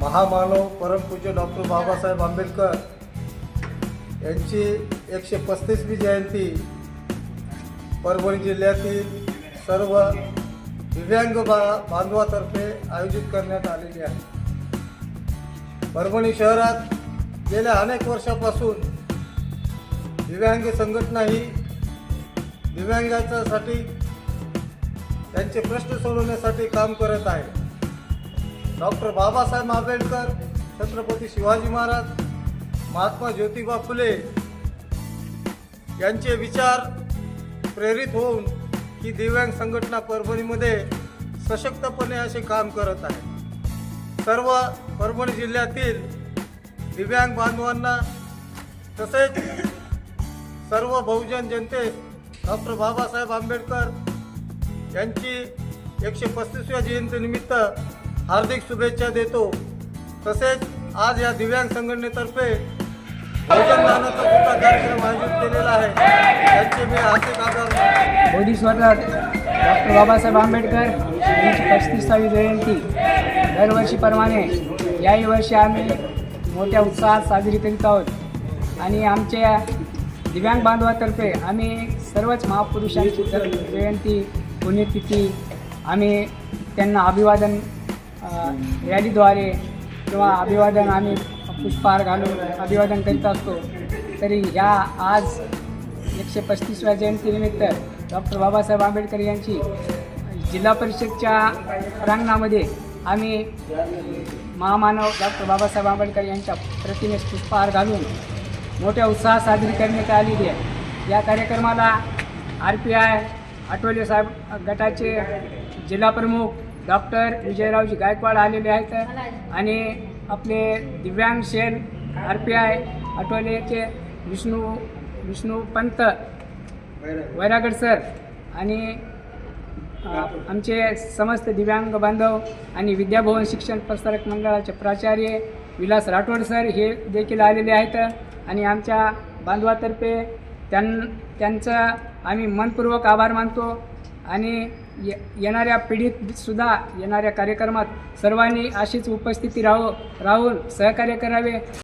महामानव परमपूज्य डॉक्टर बाबासाहेब आंबेडकर यांची 135वी जयंती परभणी जिल्ह्यातील सर्व दिव्यांग बांधवातर्फे आयोजित करण्यात आलेली आहे। परभणी शहरात गेल्या अनेक वर्षापासून दिव्यांग संघटना ही दिव्यांगांसाठी त्यांचे प्रश्न सोडवण्यासाठी काम करत आहे। डॉक्टर बाबासाहेब आंबेडकर, छत्रपती शिवाजी महाराज, महात्मा ज्योतिबा फुले यांचे विचार प्रेरित होऊन ही दिव्यांग संघटना परभणीमध्ये सशक्तपणे असे काम करत आहे। सर्व परभणी जिल्ह्यातील दिव्यांग बांधवांना तसेच सर्व बहुजन जनतेस डॉक्टर बाबासाहेब आंबेडकर यांची 135व्या जयंतीनिमित्त हार्दिक शुभेच्छा देतो। तसेच आज या दिव्यांग संघटनेतर्फे बहुजन दानाचा मोठा कार्यक्रम आयोजित केलेला आहे, त्यांचे मी हार्दिक आभार मानतो। बोधिसत्व डॉक्टर बाबासाहेब आंबेडकर यांची 35वी जयंती दरवर्षीप्रमाणे याही वर्षी आम्ही मोठ्या उत्साहात साजरी करीत आहोत आणि आमच्या दिव्यांग बांधवातर्फे आम्ही सर्वच महापुरुषांची जयंती पुण्यतिथी आम्ही त्यांना अभिवादन रॅलीद्वारे किंवा अभिवादन आम्ही पुष्पहार घालून अभिवादन करीत असतो। तरी ह्या आज 135व्या जयंतीनिमित्त डॉक्टर बाबासाहेब आंबेडकर यांची जिल्हा परिषदच्या प्रांगणामध्ये आम्ही महामानव डॉक्टर बाबासाहेब आंबेडकर यांच्या प्रतिमेस पुष्पहार घालून मोठ्या उत्साहात साजरी करण्यात आलेली आहे। या कार्यक्रमाला RPI आठवले साहेब गटाचे जिल्हा प्रमुख डॉक्टर विजयरावजी गायकवाड आलेले आहेत आणि आपले दिव्यांग सेल RPI आठवलेचे विष्णू पंत वैरागड सर आणि आमचे समस्त दिव्यांग बांधव आणि विद्याभवन शिक्षण प्रसारक मंडळाचे प्राचार्य विलास राठोड सर हे देखील आलेले आहेत आणि आमच्या बांधवातर्फे त्यांचं आम्ही मनपूर्वक आभार मानतो आणि येणाऱ्या पिढीतसुद्धा येणाऱ्या कार्यक्रमात सर्वांनी अशीच उपस्थिती राहून सहकार्य करावे।